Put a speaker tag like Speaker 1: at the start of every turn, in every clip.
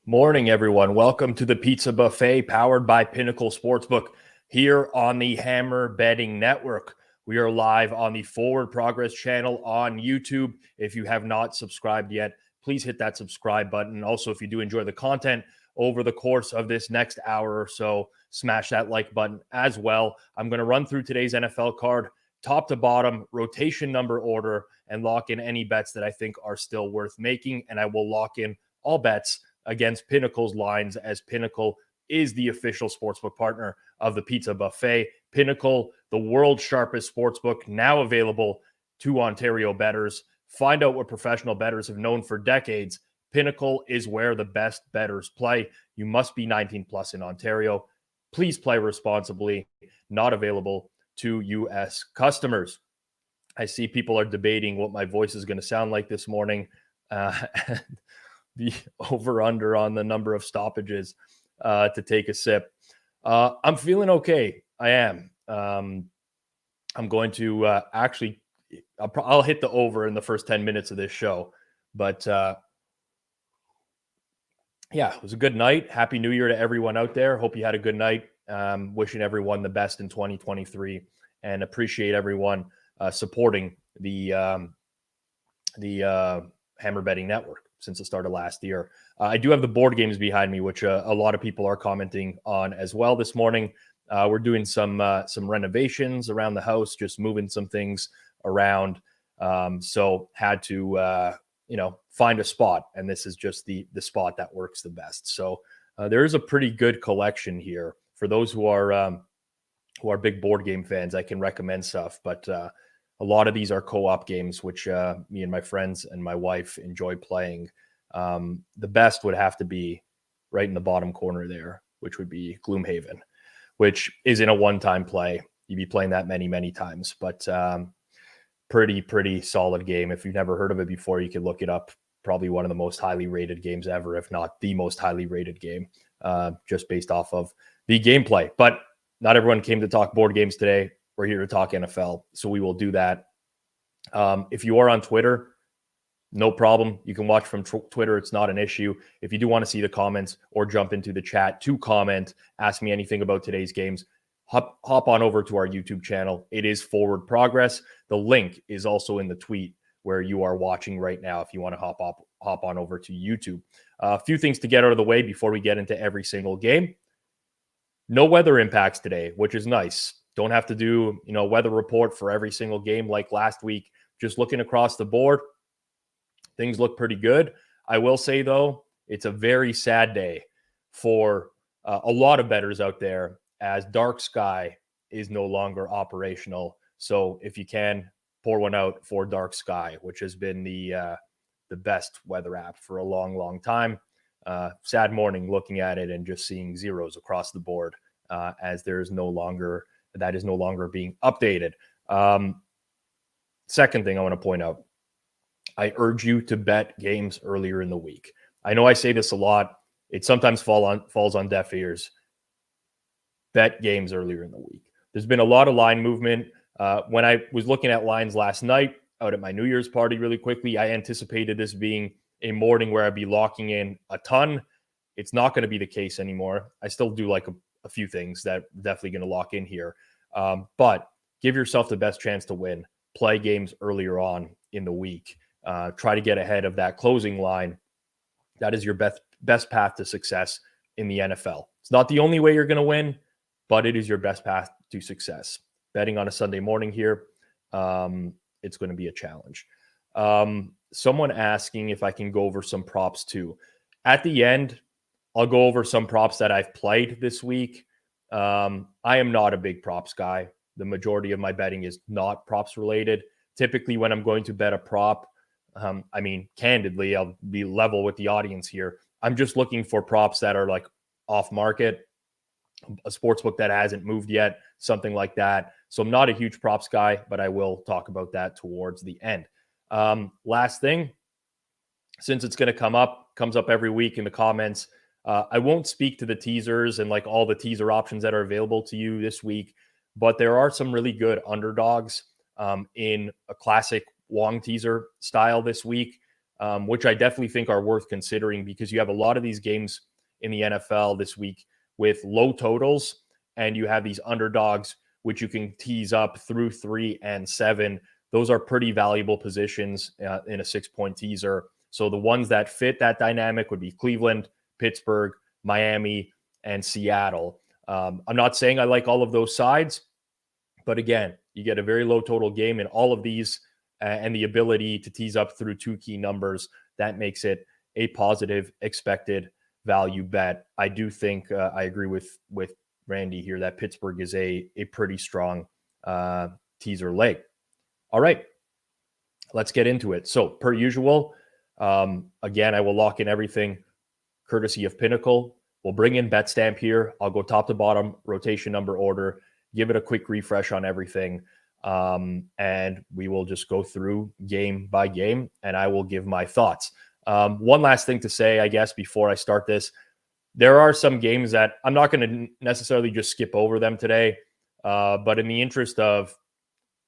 Speaker 1: Morning, everyone. Welcome to the Pizza Buffet powered by Pinnacle Sportsbook here on the Hammer Betting Network. We are live on the Forward Progress channel on YouTube. If you have not subscribed yet, please hit that subscribe button. Also, if you do enjoy the content over the course of this next hour or so, smash that like button as well. I'm going to run through today's NFL card, top to bottom, rotation number order, and lock in any bets that I think are still worth making. And I will lock in all bets against Pinnacle's lines, as Pinnacle is the official sportsbook partner of the Pizza Buffet. Pinnacle, the world's sharpest sportsbook, now available to Ontario bettors. Find out what professional bettors have known for decades. Pinnacle is where the best bettors play. You must be 19 plus in Ontario. Please play responsibly. Not available to U.S. customers. I see people are debating what my voice is going to sound like this morning. The over-under on the number of stoppages to take a sip. I'm feeling okay. I am. I'm going to actually, I'll hit the over in the first 10 minutes of this show. But yeah, it was a good night. Happy New Year to everyone out there. Hope you had a good night. Wishing everyone the best in 2023 and appreciate everyone supporting the Hammer Betting Network since the start of last year. I do have the board games behind me, which a lot of people are commenting on as well this morning. We're doing some renovations around the house, just moving some things around. So had to, find a spot, and this is just the spot that works the best. So there is a pretty good collection here for those who are big board game fans. I can recommend stuff, but a lot of these are co-op games, which me and my friends and my wife enjoy playing. The best would have to be right in the bottom corner there, which would be Gloomhaven, which isn't a one-time play. You'd be playing that many, many times, but pretty solid game. If you've never heard of it before, you can look it up. Probably one of the most highly rated games ever, if not the most highly rated game, just based off of the gameplay. But not everyone came to talk board games today. We're here to talk NFL, so we will do that. If you are on Twitter, no problem. You can watch from Twitter. It's not an issue. If you do want to see the comments or jump into the chat to comment, ask me anything about today's games, hop on over to our YouTube channel. It is Forward Progress. The link is also in the tweet where you are watching right now if you want to hop on over to YouTube. A few things to get out of the way before we get into every single game. No weather impacts today, which is nice. Don't have to do, weather report for every single game like last week. Just looking across the board, things look pretty good. I will say, though, it's a very sad day for a lot of bettors out there, as Dark Sky is no longer operational. So if you can, pour one out for Dark Sky, which has been the best weather app for a long, long time. Sad morning looking at it and just seeing zeros across the board, as that is no longer being updated. Second thing I want to point out, I urge you to bet games earlier in the week. I know I say this a lot. It sometimes falls on deaf ears. Bet games earlier in the week. There's been a lot of line movement. When I was looking at lines last night out at my New Year's party really quickly, I anticipated this being a morning where I'd be locking in a ton. It's not going to be the case anymore. I still do like a few things that are definitely going to lock in here. But give yourself the best chance to win. Play games earlier on in the week. Try to get ahead of that closing line. That is your best path to success in the NFL. It's not the only way you're going to win, but it is your best path to success. Betting on a Sunday morning here, it's going to be a challenge. Someone asking if I can go over some props too. At the end, I'll go over some props that I've played this week. I am not a big props guy. The majority of my betting is not props related. Typically, when I'm going to bet a prop, candidly, I'll be level with the audience here. I'm just looking for props that are like off market, a sportsbook that hasn't moved yet, something like that. So I'm not a huge props guy, but I will talk about that towards the end. Last thing, since it's going to comes up every week in the comments, I won't speak to the teasers and like all the teaser options that are available to you this week, but there are some really good underdogs in a classic Wong teaser style this week. which I definitely think are worth considering because you have a lot of these games in the NFL this week with low totals, and you have these underdogs, which you can tease up through 3 and 7. Those are pretty valuable positions in a 6-point teaser. So the ones that fit that dynamic would be Cleveland, Pittsburgh, Miami, and Seattle. I'm not saying I like all of those sides, but again, you get a very low total game in all of these and the ability to tease up through 2 key numbers. That makes it a positive expected value bet. I do think I agree with Randy here that Pittsburgh is a pretty strong teaser leg. All right, let's get into it. So per usual, again, I will lock in everything courtesy of Pinnacle. We'll bring in betstamp here. I'll go top to bottom, rotation number order, give it a quick refresh on everything. And we will just go through game by game and I will give my thoughts. One last thing to say, I guess, before I start this, there are some games that I'm not going to necessarily just skip over them today. But in the interest of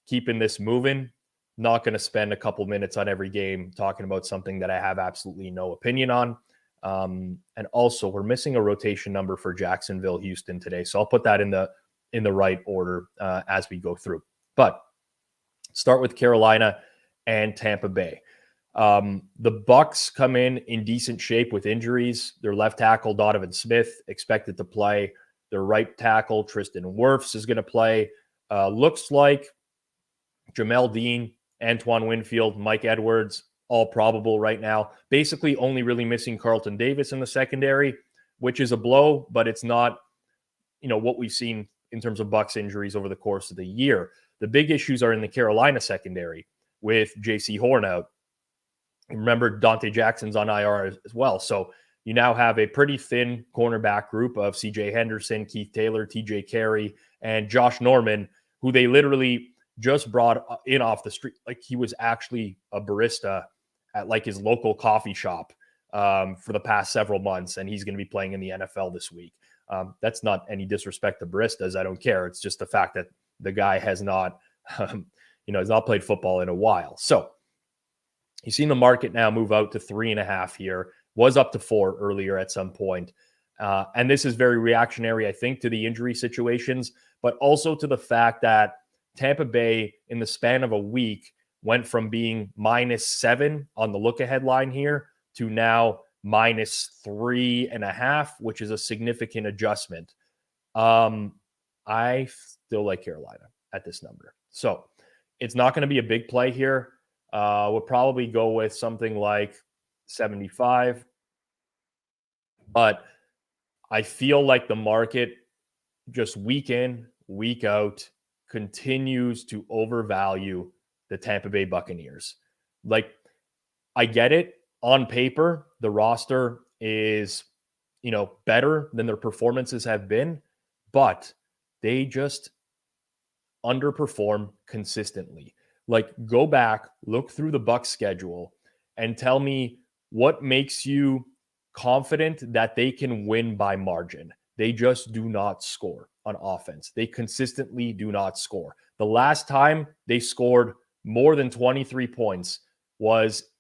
Speaker 1: keeping this moving, not going to spend a couple minutes on every game talking about something that I have absolutely no opinion on. And also we're missing a rotation number for Jacksonville, Houston today. So I'll put that in the right order as we go through. But start with Carolina and Tampa Bay. The Bucs come in decent shape with injuries. Their left tackle, Donovan Smith, expected to play. Their right tackle, Tristan Wirfs, is going to play. Looks like Jamel Dean, Antoine Winfield, Mike Edwards, all probable right now. Basically only really missing Carlton Davis in the secondary, which is a blow, but it's not, what we've seen in terms of Bucs injuries over the course of the year. The big issues are in the Carolina secondary with J.C. Horn out. Remember, Dante Jackson's on IR as well. So you now have a pretty thin cornerback group of C.J. Henderson, Keith Taylor, T.J. Carey, and Josh Norman, who they literally just brought in off the street. Like he was actually a barista at like his local coffee shop for the past several months, and he's going to be playing in the NFL this week. That's not any disrespect to baristas. I don't care. It's just the fact that the guy has not, has not played football in a while. So you've seen the market now move out to 3.5 here, was up to 4 earlier at some point. And this is very reactionary, I think, to the injury situations, but also to the fact that Tampa Bay, in the span of a week, went from being -7 on the look-ahead line here to now -3.5, which is a significant adjustment. I still like Carolina at this number. So it's not going to be a big play here. We'll probably go with something like 75. But I feel like the market just week in, week out continues to overvalue the Tampa Bay Buccaneers. Like, I get it. On paper, the roster is, better than their performances have been, but they just underperform consistently. Like, go back, look through the Bucs schedule, and tell me what makes you confident that they can win by margin. They just do not score on offense. They consistently do not score. The last time they scored more than 23 points was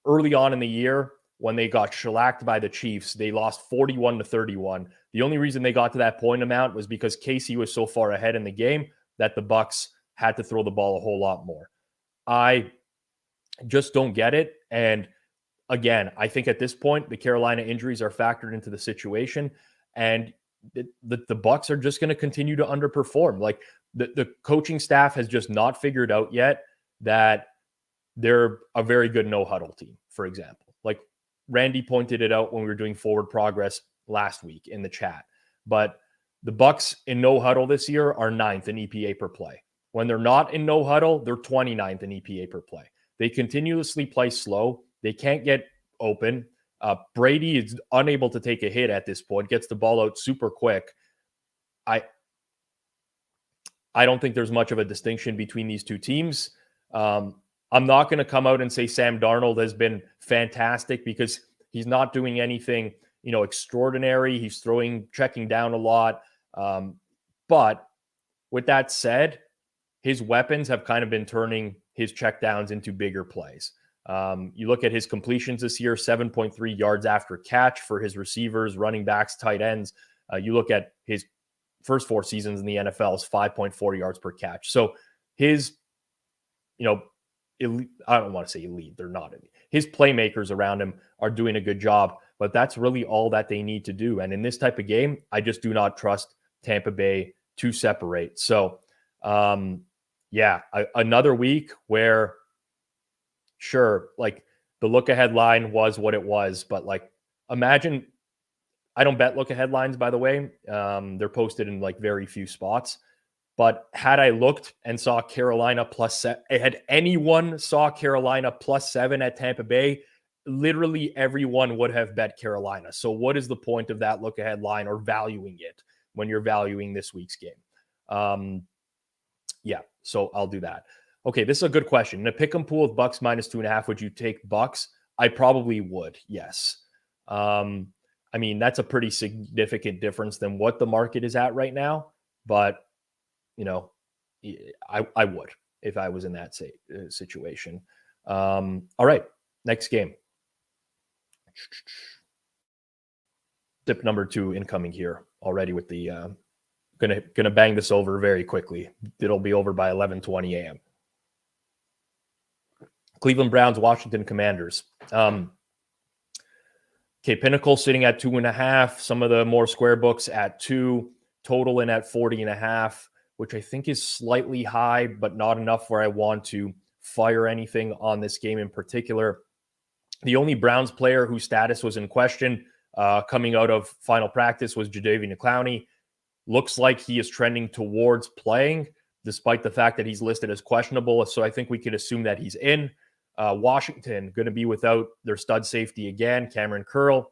Speaker 1: early on in the year when they got shellacked by the Chiefs. They lost 41-31. The only reason they got to that point amount was because Casey was so far ahead in the game that the Bucs had to throw the ball a whole lot more. I just don't get it. And again, I think at this point, the Carolina injuries are factored into the situation, and the Bucs are just going to continue to underperform. Like the coaching staff has just not figured out yet that they're a very good no-huddle team, for example. Like Randy pointed it out when we were doing forward progress last week in the chat. But the Bucs in no-huddle this year are 9th in EPA per play. When they're not in no-huddle, they're 29th in EPA per play. They continuously play slow. They can't get open. Brady is unable to take a hit at this point, gets the ball out super quick. I don't think there's much of a distinction between these two teams. I'm not going to come out and say Sam Darnold has been fantastic because he's not doing anything, extraordinary. He's checking down a lot. But with that said, his weapons have kind of been turning his checkdowns into bigger plays. You look at his completions this year, 7.3 yards after catch for his receivers, running backs, tight ends. You look at his first 4 seasons in the NFL is 5.4 yards per catch. So his, elite, I don't want to say elite, they're not elite. His playmakers around him are doing a good job, but that's really all that they need to do. And in this type of game, I just do not trust Tampa Bay to separate. So, another week where, sure, like the look ahead line was what it was, but like imagine, I don't bet look ahead lines, by the way. They're posted in like very few spots. But had I looked and saw Carolina had anyone saw Carolina +7 at Tampa Bay, literally everyone would have bet Carolina. So what is the point of that look ahead line or valuing it when you're valuing this week's game? So I'll do that. Okay, this is a good question. In a pick 'em pool with Bucks -2.5, would you take Bucks? I probably would, yes. I mean, that's a pretty significant difference than what the market is at right now. But, I would if I was in that situation. All right, next game. Tip number 2 incoming here already with the gonna bang this over very quickly. It'll be over by 11:20 a.m. Cleveland Browns, Washington Commanders. Pinnacle sitting at 2.5. Some of the more square books at 2. Total in at 40.5, which I think is slightly high, but not enough where I want to fire anything on this game in particular. The only Browns player whose status was in question coming out of final practice was Jadeveon Clowney. Looks like he is trending towards playing, despite the fact that he's listed as questionable. So I think we could assume that he's in. Washington going to be without their stud safety again, Cameron Curl.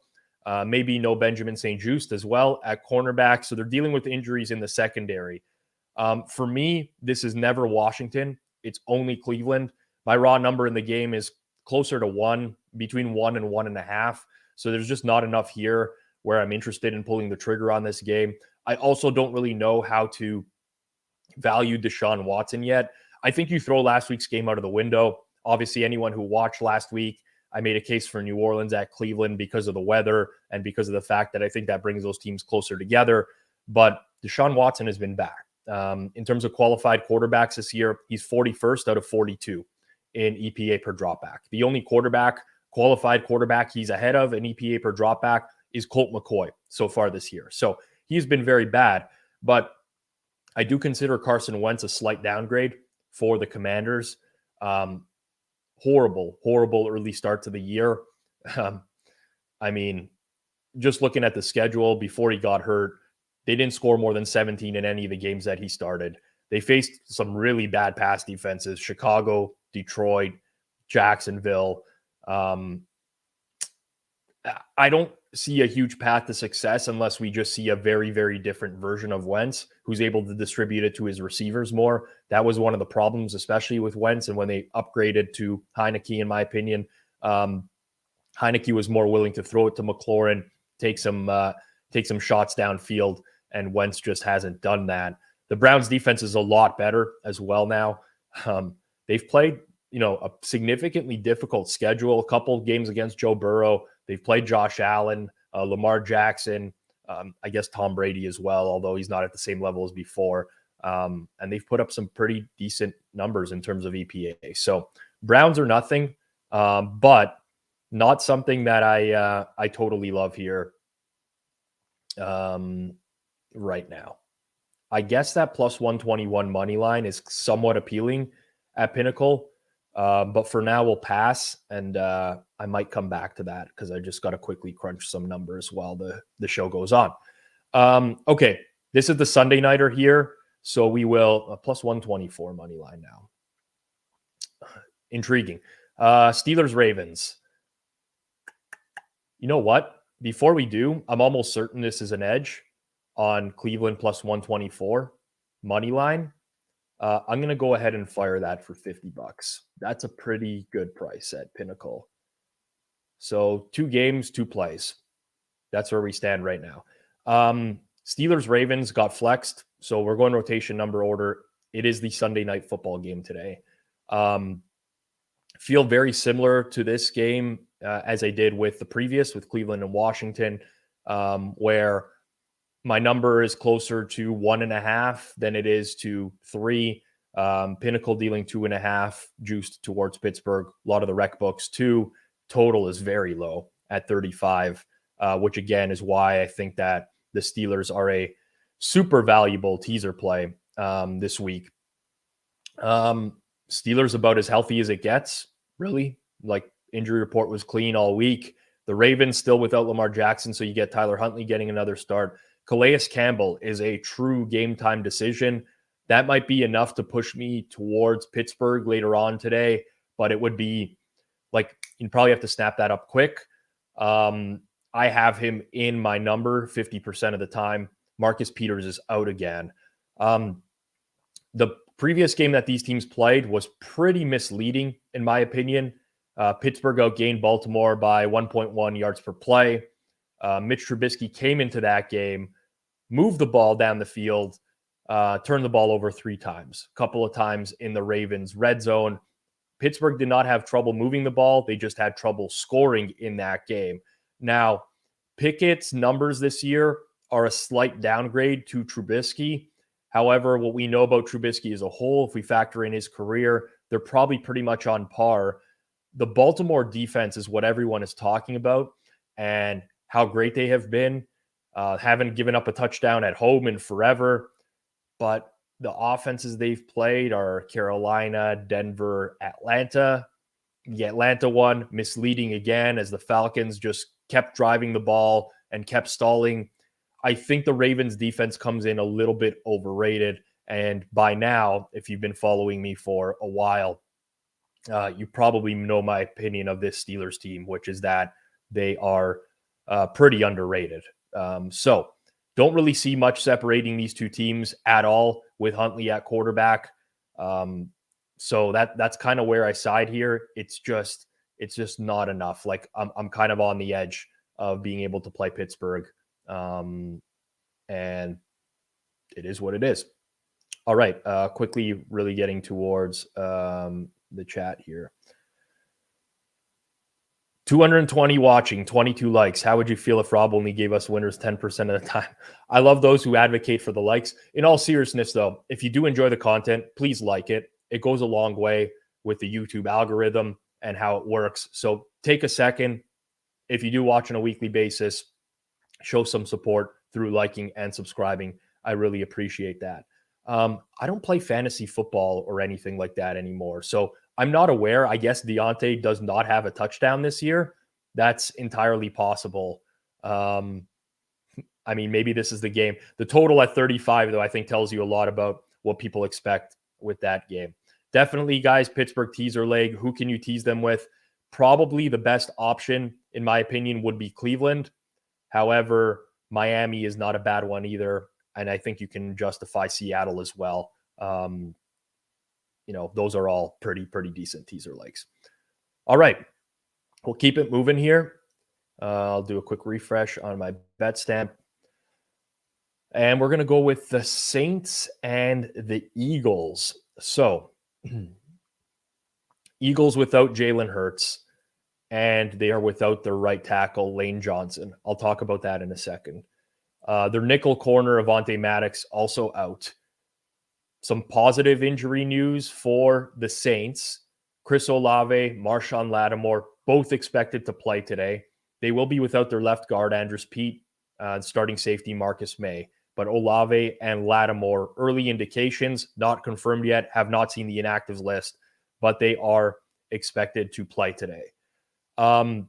Speaker 1: Maybe no Benjamin St-Juste as well at cornerback. So they're dealing with injuries in the secondary. For me, this is never Washington. It's only Cleveland. My raw number in the game is closer to 1, between 1 and 1.5. So there's just not enough here where I'm interested in pulling the trigger on this game. I also don't really know how to value Deshaun Watson yet. I think you throw last week's game out of the window. Obviously, anyone who watched last week, I made a case for New Orleans at Cleveland because of the weather and because of the fact that I think that brings those teams closer together. But Deshaun Watson has been back. In terms of qualified quarterbacks this year, he's 41st out of 42 in EPA per dropback. The only qualified quarterback he's ahead of in EPA per dropback is Colt McCoy so far this year. So he's been very bad. But I do consider Carson Wentz a slight downgrade for the Commanders. Horrible early start to the year. I mean, just looking at the schedule before he got hurt, they didn't score more than 17 in any of the games that he started. They faced some really bad pass defenses: Chicago, Detroit, Jacksonville. I don't see a huge path to success unless we just see a very, very different version of Wentz who's able to distribute it to his receivers more. That was one of the problems, especially with Wentz. And when they upgraded to Heineke, in my opinion, Heineke was more willing to throw it to McLaurin, take some shots downfield, and Wentz just hasn't done that. The Browns defense is a lot better as well now. They've played, a significantly difficult schedule, a couple games against Joe Burrow. They've played Josh Allen, Lamar Jackson, I guess Tom Brady as well, although he's not at the same level as before. And they've put up some pretty decent numbers in terms of EPA. So Browns are nothing, but not something that I totally love here right now. I guess that plus 121 money line is somewhat appealing at Pinnacle. But for now, we'll pass, and I might come back to that because I just got to quickly crunch some numbers while the show goes on. Okay, this is the Sunday nighter here, so we will plus 124 money line now. Intriguing. Steelers Ravens. You know what? Before we do, I'm almost certain this is an edge on Cleveland plus 124 money line. I'm going to go ahead and fire that for $50. That's a pretty good price at Pinnacle. So 2 games, 2 plays. That's where we stand right now. Steelers Ravens got flexed. So we're going rotation number order. It is the Sunday night football game today. Feel very similar to this game as I did with the previous, with Cleveland and Washington, where my number is closer to 1.5 than it is to 3. Pinnacle dealing 2.5, juiced towards Pittsburgh. A lot of the rec books too. Total is very low at 35, which again is why I think that the Steelers are a super valuable teaser play this week. Steelers about as healthy as it gets, really. Like, injury report was clean all week. The Ravens still without Lamar Jackson, so you get Tyler Huntley getting another start. Calais Campbell is a true game time decision. That might be enough to push me towards Pittsburgh later on today, but it would be like, you'd probably have to snap that up quick. I have him in my number 50% of the time. Marcus Peters is out again. The previous game that these teams played was pretty misleading, in my opinion. Pittsburgh outgained Baltimore by 1.1 yards per play. Mitch Trubisky came into that game, moved the ball down the field, turned the ball over 3 times, a couple of times in the Ravens' red zone. Pittsburgh did not have trouble moving the ball. They just had trouble scoring in that game. Now, Pickett's numbers this year are a slight downgrade to Trubisky. However, what we know about Trubisky as a whole, if we factor in his career, they're probably pretty much on par. The Baltimore defense is what everyone is talking about and how great they have been. Haven't given up a touchdown at home in forever. But the offenses they've played are Carolina, Denver, Atlanta. The Atlanta one misleading again as the Falcons just kept driving the ball and kept stalling. I think the Ravens defense comes in a little bit overrated. And by now, if you've been following me for a while, you probably know my opinion of this Steelers team, which is that they are pretty underrated. So don't really see much separating these two teams at all with Huntley at quarterback. So that's kind of where I side here. It's just not enough. Like, I'm kind of on the edge of being able to play Pittsburgh. And it is what it is. All right. Quickly really getting towards the chat here. 220 watching, 22 likes. How would you feel if Rob only gave us winners 10% of the time? I love those who advocate for the likes. In all seriousness, though, if you do enjoy the content, please like it. It goes a long way with the YouTube algorithm and how it works. So take a second. If you do watch on a weekly basis, show some support through liking and subscribing. I really appreciate that. I don't play fantasy football or anything like that anymore. So I'm not aware. I guess Deontay does not have a touchdown this year. That's entirely possible. I mean, maybe this is the game. The total at 35, though, I think tells you a lot about what people expect with that game. Definitely, guys, Pittsburgh teaser leg. Who can you tease them with? Probably the best option, in my opinion, would be Cleveland. However, Miami is not a bad one either. And I think you can justify Seattle as well. Those are all pretty decent teaser legs. All right. We'll keep it moving here. I'll do a quick refresh on my bet stamp. And we're going to go with the Saints and the Eagles. So, Eagles without Jalen Hurts, and they are without their right tackle, Lane Johnson. I'll talk about that in a second. Their nickel corner, Avonte Maddox, also out. Some positive injury news for the Saints. Chris Olave, Marshawn Lattimore, both expected to play today. They will be without their left guard, Andres Pete, starting safety, Marcus May. But Olave and Lattimore, early indications, not confirmed yet, have not seen the inactives list, but they are expected to play today. I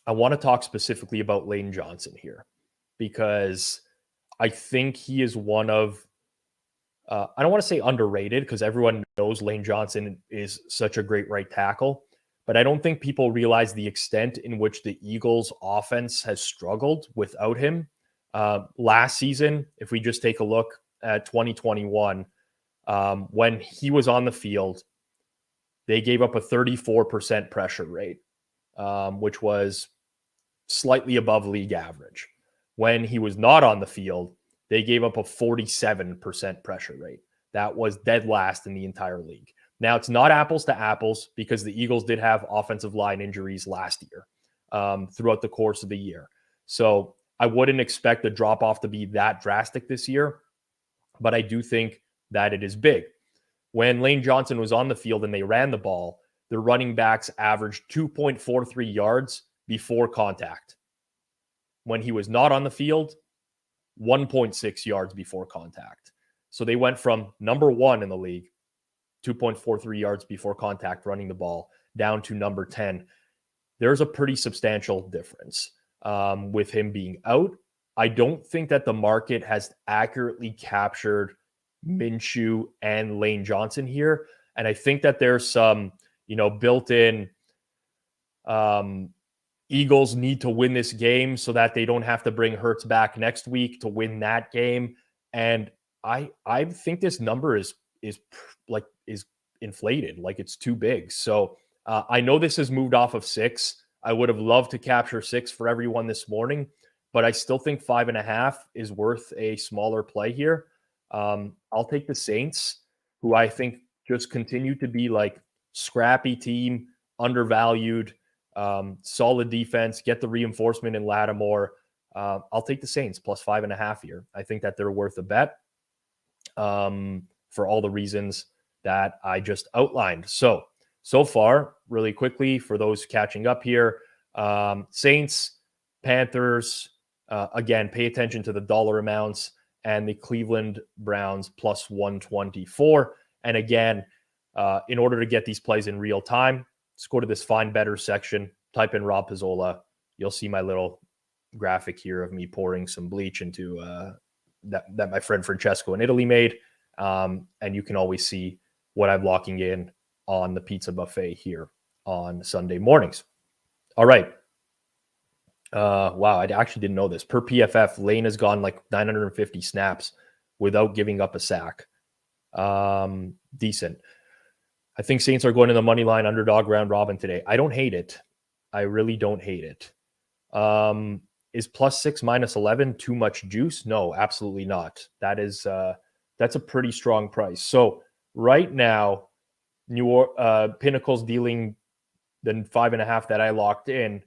Speaker 1: want to talk specifically about Lane Johnson here, because I think he is one of, I don't want to say underrated, because everyone knows Lane Johnson is such a great right tackle, but I don't think people realize the extent in which the Eagles offense has struggled without him. Last season, if we just take a look at 2021, when he was on the field, they gave up a 34% pressure rate, which was slightly above league average. When he was not on the field, they gave up a 47% pressure rate. That was dead last in the entire league. Now, it's not apples to apples because the Eagles did have offensive line injuries last year throughout the course of the year. So I wouldn't expect the drop-off to be that drastic this year, but I do think that it is big. When Lane Johnson was on the field and they ran the ball, the running backs averaged 2.43 yards before contact. When he was not on the field, 1.6 yards before contact. So they went from number 1 in the league, 2.43 yards before contact running the ball, down to number 10. There's a pretty substantial difference with him being out. I don't think that the market has accurately captured Minshew and Lane Johnson here. And I think that there's some, built-in Eagles need to win this game so that they don't have to bring Hurts back next week to win that game. And I think this number is inflated, like it's too big. So I know this has moved off of 6. I would have loved to capture 6 for everyone this morning, but I still think 5.5 is worth a smaller play here. I'll take the Saints, who I think just continue to be like scrappy team, undervalued, solid defense, get the reinforcement in Lattimore. I'll take the Saints plus 5.5 here. I think that they're worth a bet for all the reasons that I just outlined. So far, really quickly, for those catching up here, Saints, Panthers, again, pay attention to the dollar amounts, and the Cleveland Browns plus 124. And again, in order to get these plays in real time, just go to this Find Better section, type in Rob Pizzola. You'll see my little graphic here of me pouring some bleach into that my friend Francesco in Italy made. And you can always see what I'm locking in on the pizza buffet here on Sunday mornings. All right. Wow, I actually didn't know this. Per PFF, Lane has gone like 950 snaps without giving up a sack. Decent. I think Saints are going to the money line underdog round robin today. I don't hate it. I really don't hate it. Is +6 -11 too much juice? No, absolutely not. That's a pretty strong price. So right now, Pinnacle's dealing the 5.5 that I locked in,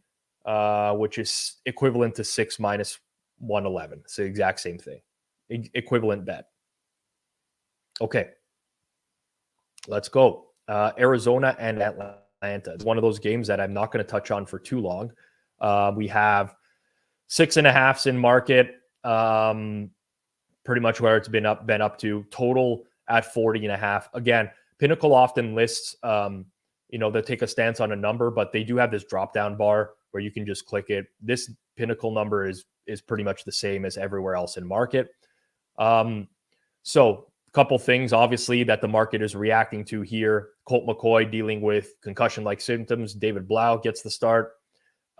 Speaker 1: which is equivalent to 6 -111. It's the exact same thing. Equivalent bet. Okay. Let's go. Arizona and Atlanta. It's one of those games that I'm not going to touch on for too long. We have 6.5s in market, pretty much where it's been up to. Total at 40.5. Again, Pinnacle often lists, they'll take a stance on a number, but they do have this drop-down bar where you can just click it. This Pinnacle number is pretty much the same as everywhere else in market. So a couple things, obviously, that the market is reacting to here. Colt McCoy dealing with concussion-like symptoms. David Blau gets the start.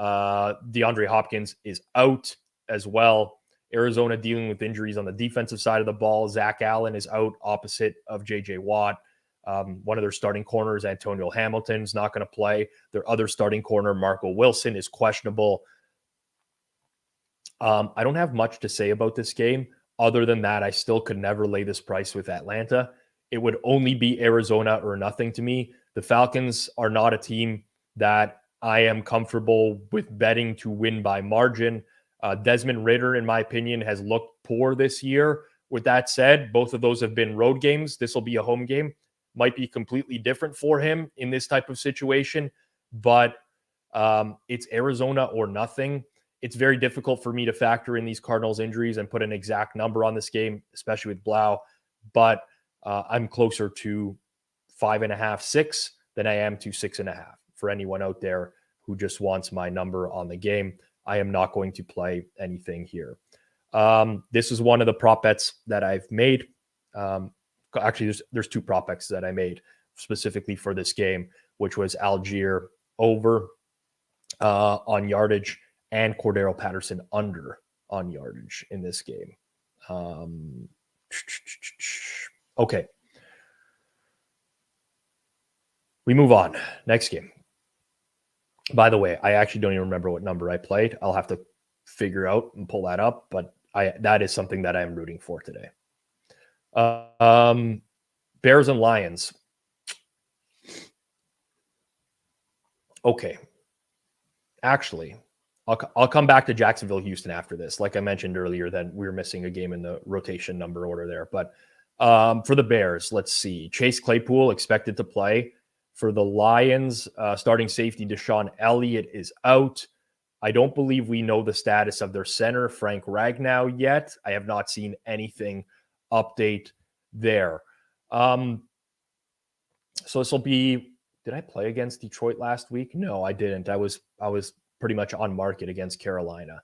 Speaker 1: DeAndre Hopkins is out as well. Arizona dealing with injuries on the defensive side of the ball. Zach Allen is out opposite of J.J. Watt. One of their starting corners, Antonio Hamilton, is not going to play. Their other starting corner, Marco Wilson, is questionable. I don't have much to say about this game. Other than that, I still could never lay this price with Atlanta. It would only be Arizona or nothing to me. The Falcons are not a team that I am comfortable with betting to win by margin. Desmond Ridder, in my opinion, has looked poor this year. With that said, both of those have been road games. This will be a home game. Might be completely different for him in this type of situation, but it's Arizona or nothing. It's very difficult for me to factor in these Cardinals injuries and put an exact number on this game, especially with Blau, but I'm closer to 5.5, 6 than I am to 6.5 for anyone out there who just wants my number on the game. I am not going to play anything here. This is one of the prop bets that I've made. Actually, there's 2 prop bets that I made specifically for this game, which was Algier over on yardage and Cordero Patterson under on yardage in this game. Okay. We move on. Next game. By the way, I actually don't even remember what number I played. I'll have to figure out and pull that up, but that is something that I'm rooting for today. Bears and Lions. Okay. Actually, I'll come back to Jacksonville, Houston after this. Like I mentioned earlier, that we were missing a game in the rotation number order there. But for the Bears, let's see. Chase Claypool expected to play. For the Lions, starting safety Deshaun Elliott is out. I don't believe we know the status of their center, Frank Ragnow, yet. I have not seen anything update there. So this will be. Did I play against Detroit last week? No, I didn't. I was pretty much on market against Carolina.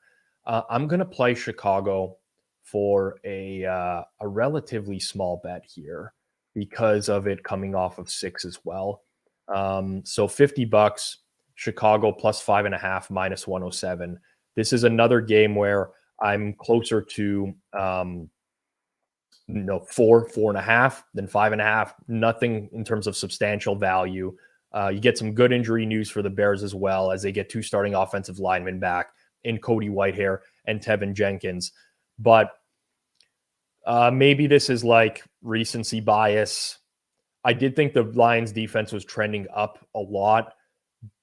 Speaker 1: I'm going to play Chicago for a relatively small bet here because of it coming off of 6 as well. So $50, Chicago plus 5.5 minus 107. This is another game where I'm closer to 4.5 than 5.5. Nothing in terms of substantial value. You get some good injury news for the Bears as well, as they get 2 starting offensive linemen back in Cody Whitehair and Tevin Jenkins. But maybe this is like recency bias. I did think the Lions defense was trending up a lot,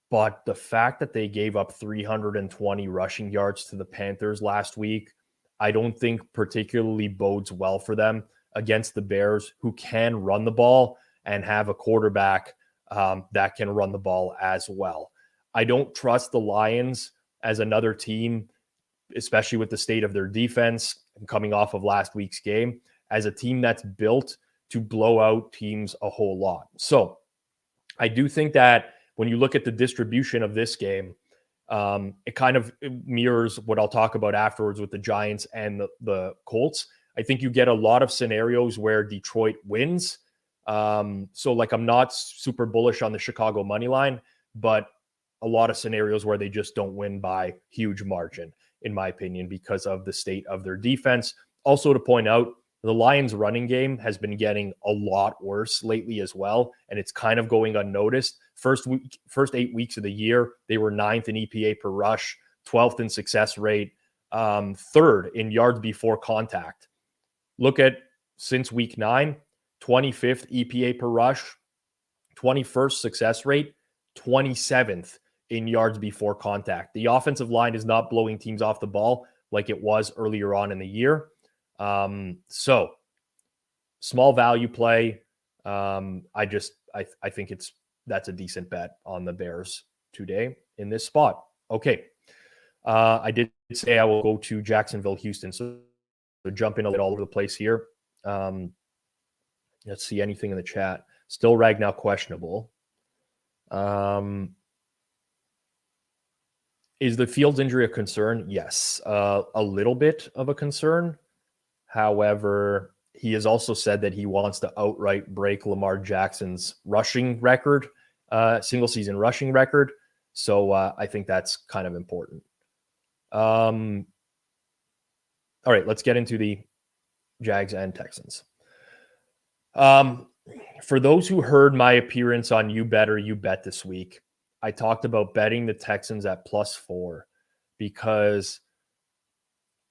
Speaker 1: but the fact that they gave up 320 rushing yards to the Panthers last week, I don't think particularly bodes well for them against the Bears, who can run the ball and have a quarterback that can run the ball as well. I don't trust the Lions as another team, especially with the state of their defense coming off of last week's game, as a team that's built to blow out teams a whole lot. So I do think that when you look at the distribution of this game, it kind of mirrors what I'll talk about afterwards with the Giants and the Colts. I think you get a lot of scenarios where Detroit wins. So like I'm not super bullish on the Chicago money line, but a lot of scenarios where they just don't win by huge margin, in my opinion, because of the state of their defense. Also to point out, the Lions running game has been getting a lot worse lately as well, and it's kind of going unnoticed. First 8 weeks of the year, they were 9th in EPA per rush, 12th in success rate, 3rd in yards before contact. Look at since week 9, 25th EPA per rush, 21st success rate, 27th in yards before contact. The offensive line is not blowing teams off the ball like it was earlier on in the year. So small value play. I think that's a decent bet on the Bears today in this spot. Okay. I did say I will go to Jacksonville, Houston. So jumping a little all over the place here. Let's see anything in the chat. Still Ragnow questionable. Is the Fields injury a concern? Yes, a little bit of a concern. However, he has also said that he wants to outright break Lamar Jackson's rushing record, single season rushing record. So I think that's kind of important. All right, let's get into the Jags and Texans. For those who heard my appearance on You Bet or You Bet this week, I talked about betting the Texans at +4 because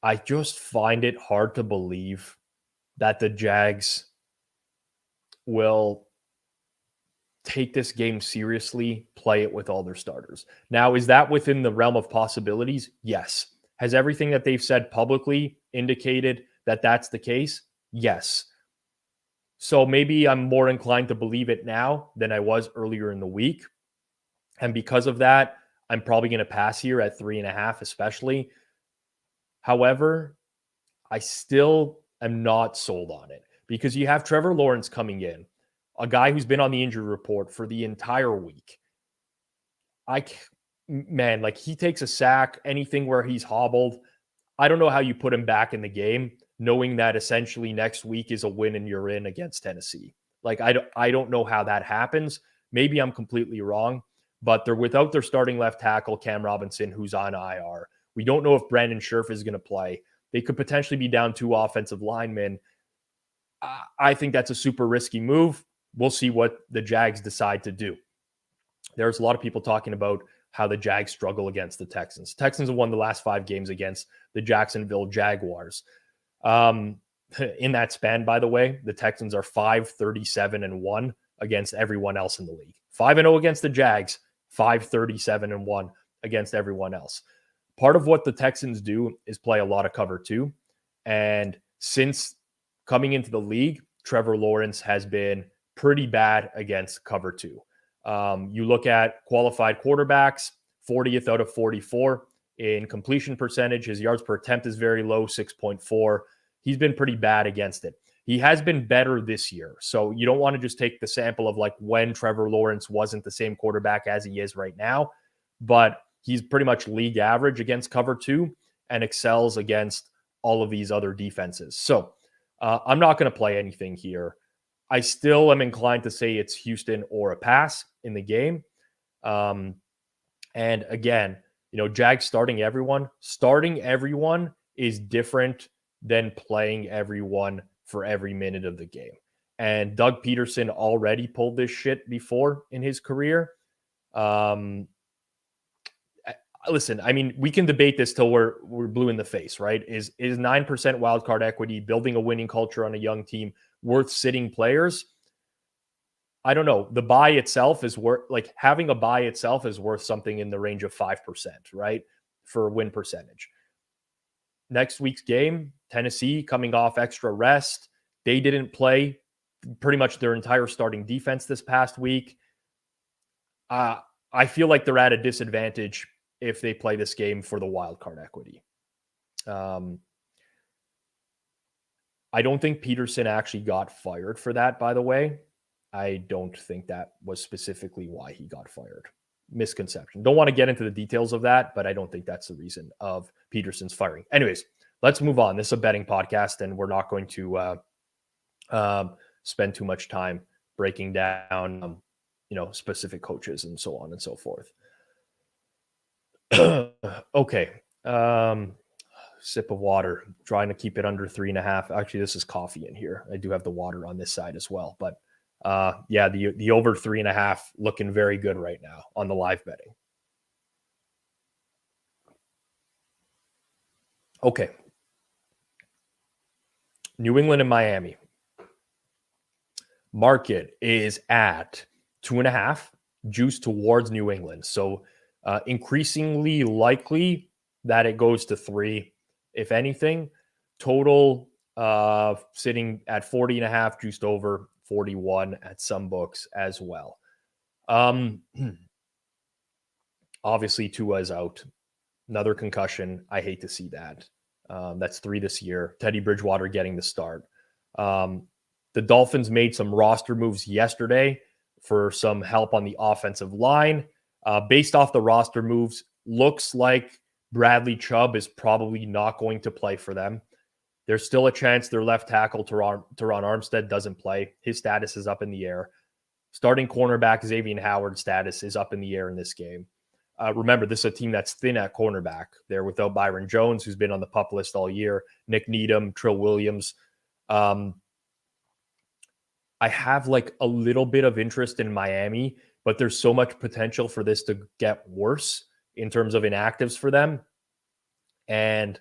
Speaker 1: I just find it hard to believe that the Jags will take this game seriously, play it with all their starters. Now, is that within the realm of possibilities? Yes. Has everything that they've said publicly indicated that that's the case? Yes. So maybe I'm more inclined to believe it now than I was earlier in the week. And because of that, I'm probably going to pass here at 3.5, especially. However, I still am not sold on it because you have Trevor Lawrence coming in, a guy who's been on the injury report for the entire week. He takes a sack, anything where he's hobbled. I don't know how you put him back in the game, knowing that essentially next week is a win and you're in against Tennessee. I don't know how that happens. Maybe I'm completely wrong, but they're without their starting left tackle, Cam Robinson, who's on IR. We don't know if Brandon Scherf is going to play. They could potentially be down 2 offensive linemen. I think that's a super risky move. We'll see what the Jags decide to do. There's a lot of people talking about how the Jags struggle against the Texans. Texans have won the last 5 games against the Jacksonville Jaguars. In that span, by the way, the Texans are 5-37-1 against everyone else in the league. 5-0 against the Jags, 537-1 against everyone else. Part of what the Texans do is play a lot of cover 2. And since coming into the league, Trevor Lawrence has been pretty bad against cover 2. You look at qualified quarterbacks, 40th out of 44 in completion percentage. His yards per attempt is very low, 6.4. He's been pretty bad against it. He has been better this year. So you don't want to just take the sample of like when Trevor Lawrence wasn't the same quarterback as he is right now, but he's pretty much league average against cover 2 and excels against all of these other defenses. So I'm not going to play anything here. I still am inclined to say it's Houston or a pass in the game. And again, Jags starting everyone is different than playing everyone for every minute of the game. And Doug Peterson already pulled this shit before in his career. Listen, I mean, we can debate this till we're blue in the face, right? Is 9% wildcard equity, building a winning culture on a young team, worth sitting players? I don't know. The buy itself is worth, like, having a buy itself is worth something in the range of 5%, right? For win percentage. Next week's game, Tennessee coming off extra rest. They didn't play pretty much their entire starting defense this past week. I feel like they're at a disadvantage if they play this game for the wild card equity. I don't think Peterson actually got fired for that, by the way. I don't think that was specifically why he got fired. Misconception. Don't want to get into the details of that, but I don't think that's the reason of Peterson's firing. Anyways, let's move on. This is a betting podcast, and we're not going to spend too much time breaking down, specific coaches and so on and so forth. Okay. Sip of water, trying to keep it under 3.5. Actually, this is coffee in here. I do have the water on this side as well, but the over 3.5 looking very good right now on the live betting. Okay. New England and Miami. Market is at 2.5, juice towards New England. So increasingly likely that it goes to 3. If anything, total sitting at 40.5, juiced over 41 at some books as well. Obviously, Tua is out. Another concussion. I hate to see that. That's 3 this year. Teddy Bridgewater getting the start. The Dolphins made some roster moves yesterday for some help on the offensive line. Based off the roster moves, looks like Bradley Chubb is probably not going to play for them. There's still a chance their left tackle, Teron Armstead, doesn't play. His status is up in the air. Starting cornerback Xavier Howard's status is up in the air in this game. Remember, this is a team that's thin at cornerback. They're without Byron Jones, who's been on the PUP list all year, Nick Needham, Trill Williams. I have like a little bit of interest in Miami, but there's so much potential for this to get worse in terms of inactives for them. And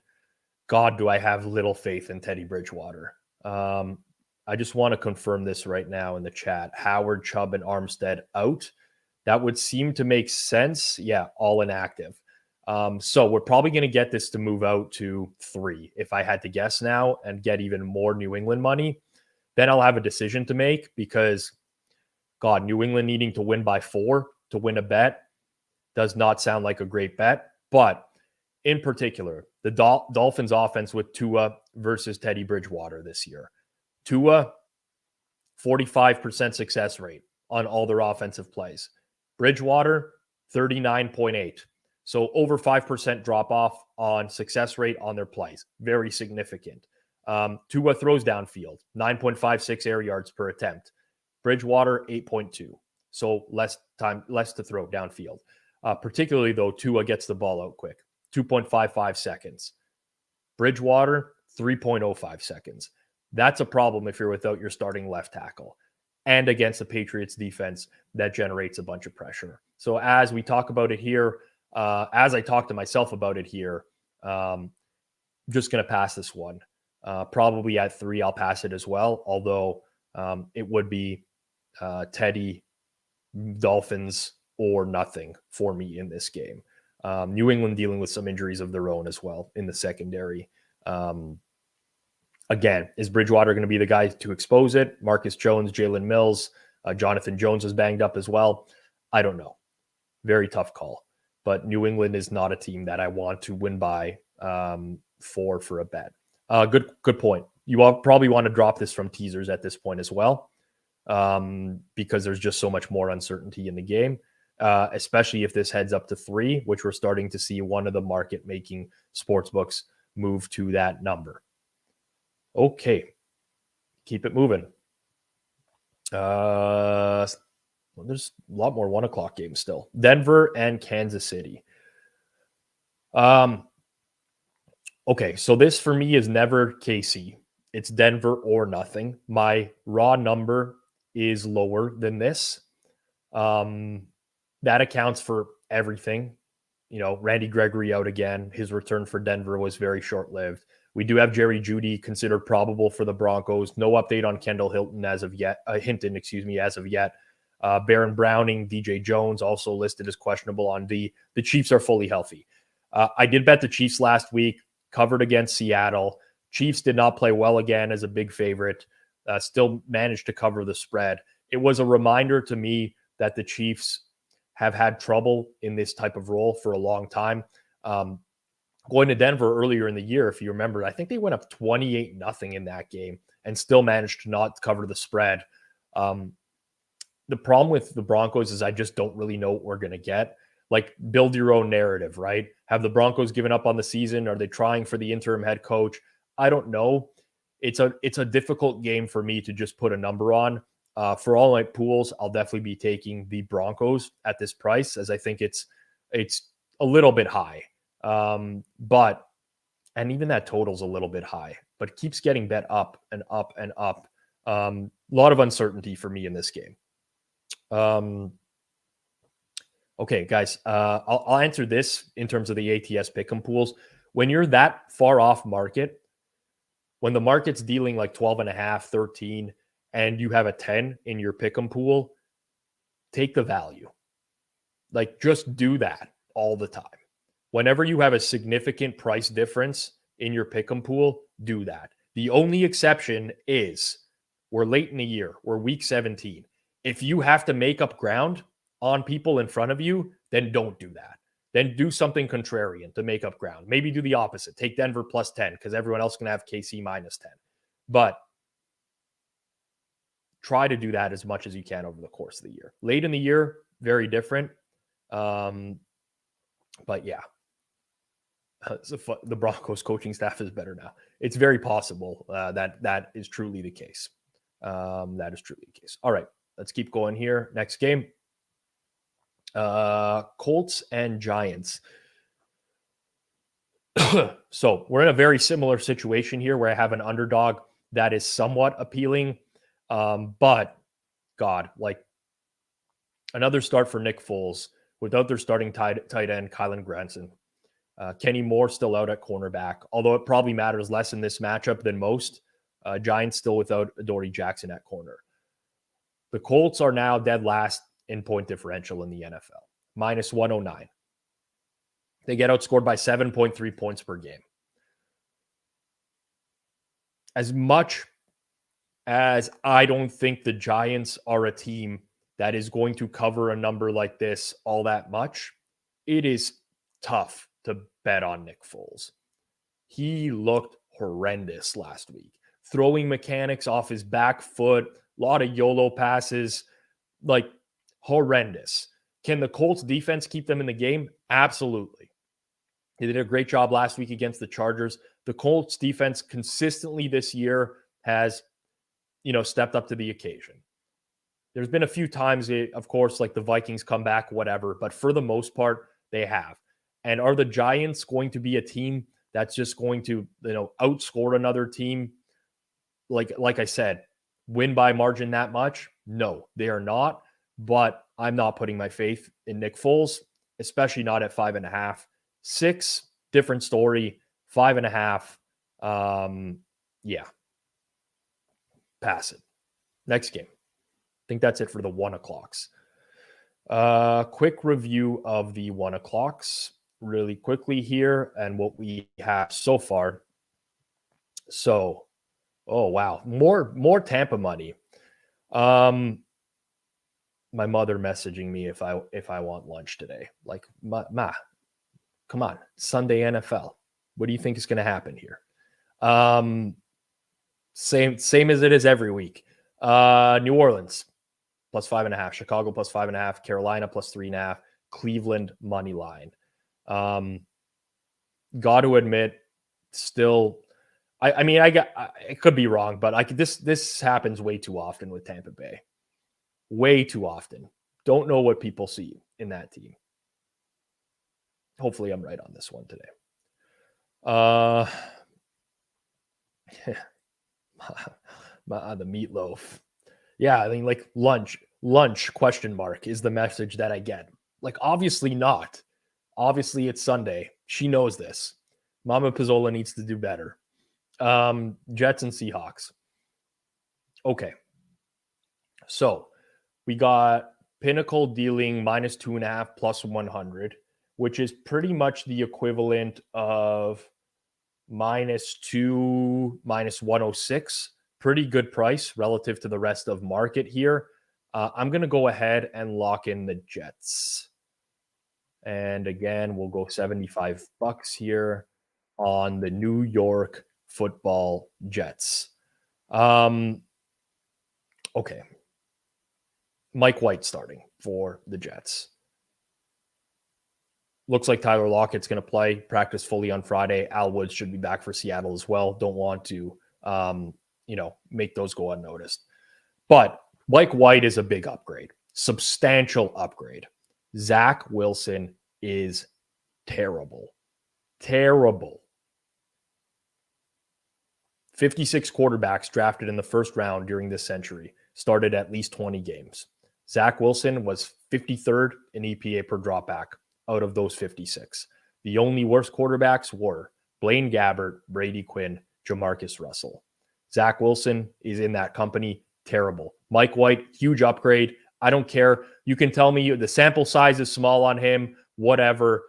Speaker 1: God, do I have little faith in Teddy Bridgewater. I just want to confirm this right now in the chat. Howard, Chubb, and Armstead out. That would seem to make sense. Yeah, all inactive. So we're probably going to get this to move out to 3 if I had to guess now and get even more New England money. Then I'll have a decision to make because, God, New England needing to win by 4 to win a bet does not sound like a great bet. But in particular, the Dolphins offense with Tua versus Teddy Bridgewater this year. Tua, 45% success rate on all their offensive plays. Bridgewater, 39.8. So over 5% drop off on success rate on their plays. Very significant. Tua throws downfield, 9.56 air yards per attempt. Bridgewater, 8.2. So less to throw downfield. Particularly though, Tua gets the ball out quick, 2.55 seconds. Bridgewater, 3.05 seconds. That's a problem if you're without your starting left tackle and against the Patriots defense that generates a bunch of pressure. So as we talk about it here, as I talk to myself about it here, just going to pass this one. Probably at 3, I'll pass it as well. Although it would be Teddy, Dolphins, or nothing for me in this game. New England dealing with some injuries of their own as well in the secondary. Again, is Bridgewater going to be the guy to expose it? Marcus Jones, Jalen Mills, Jonathan Jones is banged up as well. I don't know. Very tough call. But New England is not a team that I want to win by for a bet. Good point. You probably want to drop this from teasers at this point as well, because there's just so much more uncertainty in the game, especially if this heads up to 3, which we're starting to see one of the market-making sportsbooks move to that number. Okay, keep it moving. Well, there's a lot more 1 o'clock games still. Denver and Kansas City. Okay, so this for me is never KC. It's Denver or nothing. My raw number is lower than this. That accounts for everything. Randy Gregory out again. His return for Denver was very short-lived. We do have Jerry Jeudy considered probable for the Broncos. No update on Kendall Hinton as of yet. Baron Browning, DJ Jones also listed as questionable on D. The Chiefs are fully healthy. I did bet the Chiefs last week, covered against Seattle. Chiefs did not play well again as a big favorite. Still managed to cover the spread. It was a reminder to me that the Chiefs have had trouble in this type of role for a long time. Going to Denver earlier in the year, if you remember, I think they went up 28-0 in that game and still managed to not cover the spread. The problem with the Broncos is I just don't really know what we're going to get. Like, build your own narrative, right? Have the Broncos given up on the season? Are they trying for the interim head coach? I don't know. It's a difficult game for me to just put a number on. For all my pools, I'll definitely be taking the Broncos at this price, as I think it's a little bit high. And even that total's a little bit high, but it keeps getting bet up and up and up. A lot of uncertainty for me in this game. Okay, guys, I'll answer this in terms of the ATS pick'em pools. When you're that far off market, when the market's dealing like 12.5, 13, and you have a 10 in your pick'em pool, take the value. Like, just do that all the time. Whenever you have a significant price difference in your pick'em pool, do that. The only exception is we're late in the year. We're week 17. If you have to make up ground on people in front of you, then don't do that. Then do something contrarian to make up ground. Maybe do the opposite. Take Denver plus 10 because everyone else can have KC minus 10. But try to do that as much as you can over the course of the year. Late in the year, very different. But yeah. The Broncos coaching staff is better now. It's very possible that is truly the case. That is truly the case. All right, let's keep going here. Next game. Colts and Giants. So we're in a very similar situation here where I have an underdog that is somewhat appealing. But God, like another start for Nick Foles without their starting tight end, Kylan Granson. Kenny Moore still out at cornerback, although it probably matters less in this matchup than most. Giants still without Adoree Jackson at corner. The Colts are now dead last in point differential in the NFL, minus 109. They get outscored by 7.3 points per game. As much as I don't think the Giants are a team that is going to cover a number like this all that much, it is tough to bet on Nick Foles. He looked horrendous last week. Throwing mechanics off his back foot, a lot of YOLO passes, like horrendous. Can the Colts defense keep them in the game? Absolutely. They did a great job last week against the Chargers. The Colts defense consistently this year has, stepped up to the occasion. There's been a few times, of course, like the Vikings come back, whatever, but for the most part, they have. And are the Giants going to be a team that's just going to, outscore another team? Like I said, win by margin that much? No, they are not. But I'm not putting my faith in Nick Foles, especially not at 5.5. 6, different story. 5.5. Yeah. Pass it. Next game. I think that's it for the 1 o'clocks. Quick review of the 1 o'clocks really quickly here and what we have so far. So, oh wow, more Tampa money. My mother messaging me if I want lunch today. Like, ma, come on, Sunday NFL. What do you think is going to happen here? Same as it is every week. New Orleans plus 5.5, Chicago plus 5.5, Carolina plus 3.5, Cleveland money line. Got to admit, still, it could be wrong, but this happens way too often with Tampa Bay. Way too often. Don't know what people see in that team. Hopefully I'm right on this one today. The meatloaf. Yeah, I mean, like lunch question mark is the message that I get. Like, obviously not. Obviously it's Sunday. She knows this. Mama Pizzola needs to do better. Jets and Seahawks. Okay. So we got Pinnacle dealing -2.5 plus 100, which is pretty much the equivalent of -2, -106. Pretty good price relative to the rest of market here. I'm going to go ahead and lock in the Jets. And again, we'll go $75 here on the New York Football Jets. Okay. Mike White starting for the Jets. Looks like Tyler Lockett's going to play, practice fully on Friday. Al Woods should be back for Seattle as well. Don't want to, make those go unnoticed. But Mike White is a big upgrade, substantial upgrade. Zach Wilson is terrible. Terrible. 56 quarterbacks drafted in the first round during this century started at least 20 games. Zach Wilson was 53rd in EPA per dropback out of those 56. The only worst quarterbacks were Blaine Gabbert, Brady Quinn, Jamarcus Russell. Zach Wilson is in that company. Terrible. Mike White, huge upgrade. I don't care. You can tell me the sample size is small on him, whatever.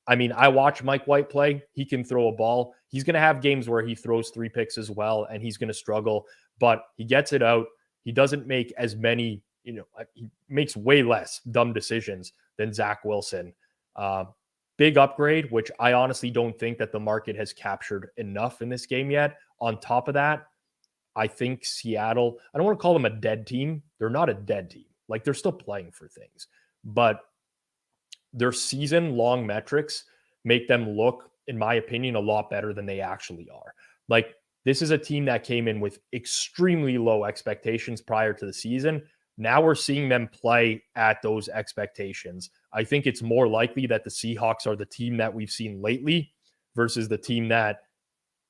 Speaker 1: I mean, I watch Mike White play. He can throw a ball. He's going to have games where he throws 3 picks as well, and he's going to struggle, but he gets it out. He doesn't make as many, he makes way less dumb decisions than Zach Wilson. Big upgrade, which I honestly don't think that the market has captured enough in this game yet. On top of that, I think Seattle, I don't want to call them a dead team. They're not a dead team. Like, they're still playing for things, but their season-long metrics make them look, in my opinion, a lot better than they actually are. Like, this is a team that came in with extremely low expectations prior to the season. Now we're seeing them play at those expectations. I think it's more likely that the Seahawks are the team that we've seen lately versus the team that,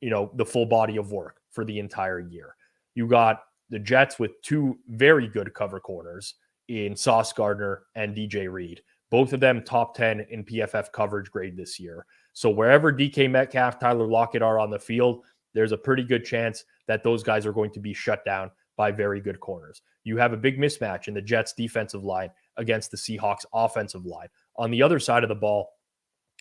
Speaker 1: the full body of work for the entire year. You got the Jets with 2 very good cover corners in Sauce Gardner and DJ Reed. Both of them top 10 in PFF coverage grade this year. So wherever DK Metcalf, Tyler Lockett are on the field, there's a pretty good chance that those guys are going to be shut down by very good corners. You have a big mismatch in the Jets defensive line against the Seahawks offensive line. On the other side of the ball,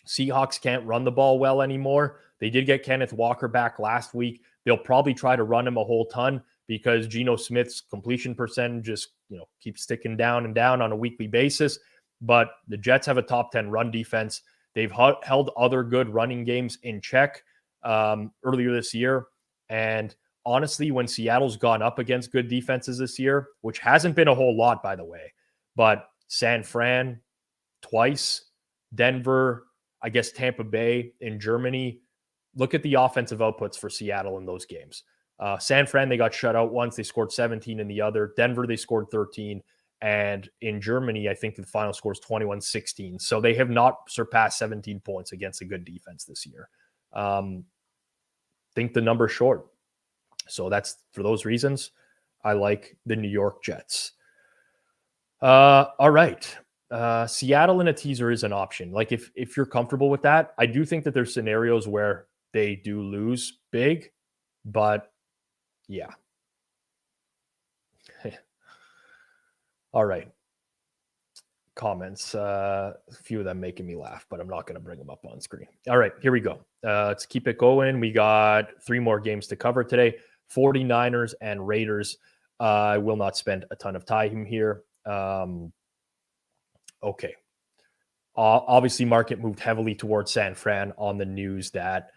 Speaker 1: Seahawks can't run the ball well anymore. They did get Kenneth Walker back last week. They'll probably try to run him a whole ton because Geno Smith's completion percentage just, keeps ticking down and down on a weekly basis. But the Jets have a top 10 run defense. They've held other good running games in check earlier this year. And honestly, when Seattle's gone up against good defenses this year, which hasn't been a whole lot, by the way, but San Fran twice, Denver, I guess Tampa Bay in Germany. Look at the offensive outputs for Seattle in those games. San Fran, they got shut out once. They scored 17 in the other. Denver, they scored 13. And in Germany, I think the final score is 21-16. So they have not surpassed 17 points against a good defense this year. Think the number's short. So that's for those reasons. I like the New York Jets. All right. Seattle in a teaser is an option. Like if you're comfortable with that, I do think that there's scenarios where they do lose big, but yeah. All right. comments. A few of them making me laugh, but I'm not going to bring them up on screen. All right, here we go. Let's keep it going. We got 3 more games to cover today. 49ers and Raiders. I will not spend a ton of time here. Okay. Obviously, market moved heavily towards San Fran on the news that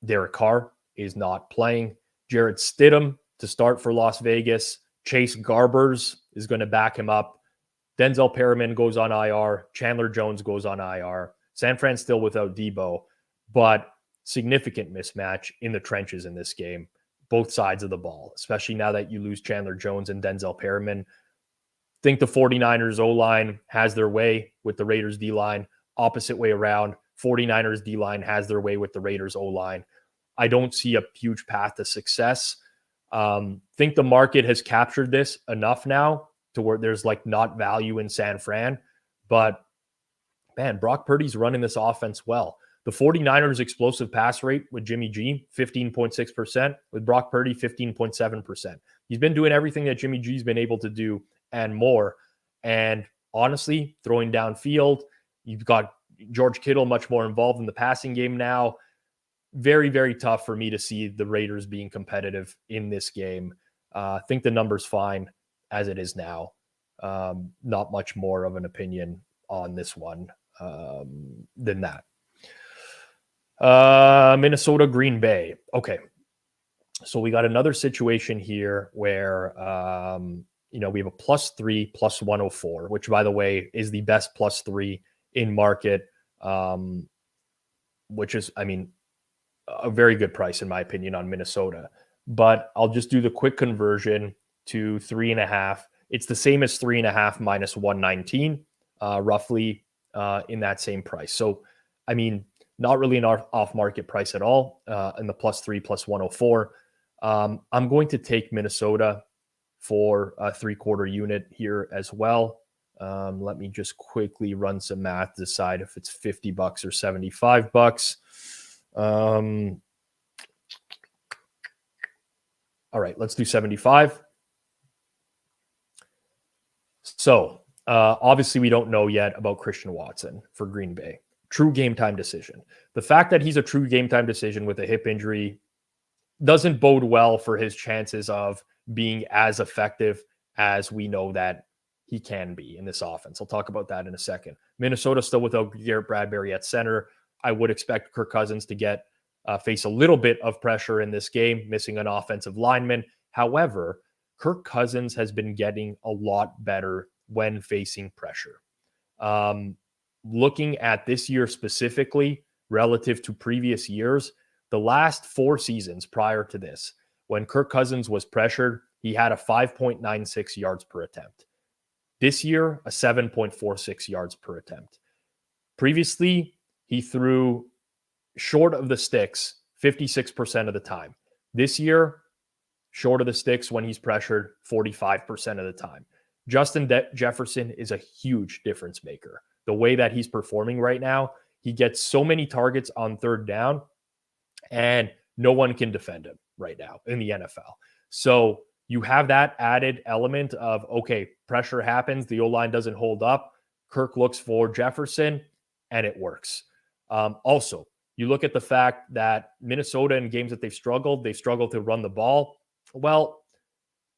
Speaker 1: Derek Carr is not playing. Jarrett Stidham to start for Las Vegas. Chase Garbers is going to back him up. Denzel Perriman goes on IR. Chandler Jones goes on IR. San Fran still without Debo, but significant mismatch in the trenches in this game, both sides of the ball, especially now that you lose Chandler Jones and Denzel Perriman. Think the 49ers O-line has their way with the Raiders D-line. Opposite way around, 49ers D-line has their way with the Raiders O-line. I don't see a huge path to success. Think the market has captured this enough now to where there's like not value in San Fran. But, man, Brock Purdy's running this offense well. The 49ers explosive pass rate with Jimmy G, 15.6%. With Brock Purdy, 15.7%. He's been doing everything that Jimmy G's been able to do and more. And honestly, throwing downfield, you've got George Kittle much more involved in the passing game now. Very, very tough for me to see the Raiders being competitive in this game. I think the number's fine as it is now. Not much more of an opinion on this one than that. Minnesota, Green Bay. Okay. So we got another situation here where, we have a +3, +104, which, by the way, is the best +3 in market, which is, a very good price, in my opinion, on Minnesota. But I'll just do the quick conversion to 3.5. It's the same as 3.5 minus 119, roughly in that same price. So, not really an off-market price at all in the +3, +104. I'm going to take Minnesota for a 3/4 unit here as well. Let me just quickly run some math to decide if it's $50 or $75. All right, let's do 75. So obviously we don't know yet about Christian Watson for Green Bay. True game time decision. The fact that he's a true game time decision with a hip injury doesn't bode well for his chances of being as effective as we know that he can be in this offense. I'll talk about that in a second. Minnesota still without Garrett Bradbury at center. I would expect Kirk Cousins to face a little bit of pressure in this game, missing an offensive lineman. However, Kirk Cousins has been getting a lot better when facing pressure. Looking at this year specifically relative to previous years, the last 4 seasons prior to this, when Kirk Cousins was pressured, he had a 5.96 yards per attempt. This year, a 7.46 yards per attempt. Previously, he threw short of the sticks 56% of the time. This year, short of the sticks when he's pressured 45% of the time. Justin Jefferson is a huge difference maker. The way that he's performing right now, he gets so many targets on third down, and no one can defend him right now in the NFL. So you have that added element of, okay, pressure happens, the O-line doesn't hold up, Kirk looks for Jefferson, and it works. Also, you look at the fact that Minnesota, in games that they've struggled to run the ball. Well,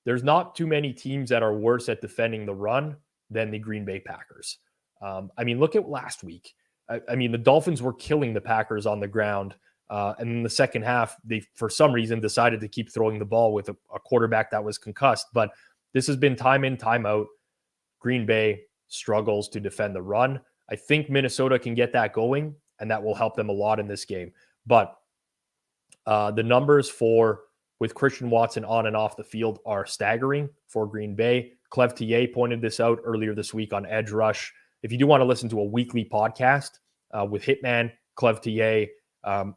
Speaker 1: there's not too many teams that are worse at defending the run than the Green Bay Packers. Look at last week. The Dolphins were killing the Packers on the ground. And in the second half, they, for some reason, decided to keep throwing the ball with a quarterback that was concussed. But this has been time in, time out. Green Bay struggles to defend the run. I think Minnesota can get that going, and that will help them a lot in this game. But the numbers with Christian Watson on and off the field are staggering for Green Bay. Clev TA pointed this out earlier this week on Edge Rush. If you do want to listen to a weekly podcast with Hitman, Clev TA,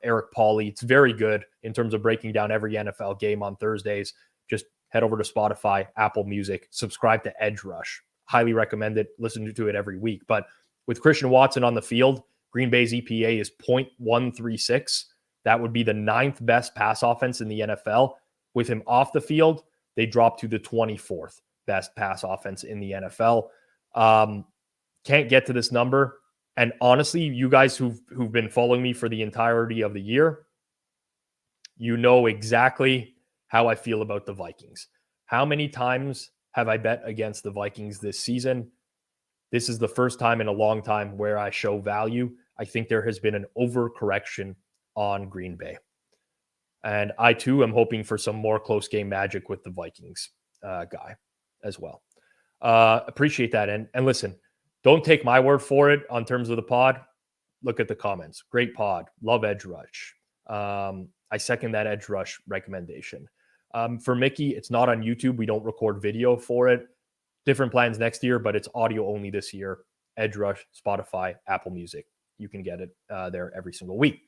Speaker 1: Eric Pauly, it's very good in terms of breaking down every NFL game on Thursdays. Just head over to Spotify, Apple Music, subscribe to Edge Rush. Highly recommend it. Listen to it every week. But with Christian Watson on the field, Green Bay's EPA is 0.136. That would be the 9th best pass offense in the NFL. With him off the field, they drop to the 24th best pass offense in the NFL. Can't get to this number. And honestly, you guys who've been following me for the entirety of the year, you know exactly how I feel about the Vikings. How many times have I bet against the Vikings this season? This is the first time in a long time where I show value. I think there has been an overcorrection on Green Bay. And I, too, am hoping for some more close game magic with the Vikings guy as well. Appreciate that. And listen, don't take my word for it on terms of the pod. Look at the comments. Great pod. Love Edge Rush. I second that Edge Rush recommendation. For Mickey, it's not on YouTube. We don't record video for it. Different plans next year, but it's audio only this year. Edge Rush, Spotify, Apple Music. You can get it there every single week.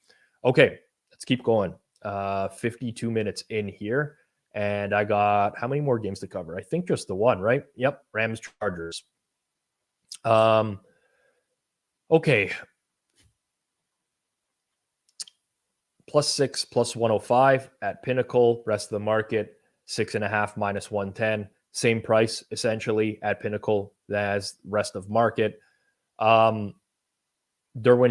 Speaker 1: Okay, let's keep going. 52 minutes in here. And I got how many more games to cover? I think just the one, right? Yep, Rams Chargers. Okay. +6, +105 at Pinnacle. Rest of the market, 6.5 -110. Same price essentially at Pinnacle as rest of market. Derwin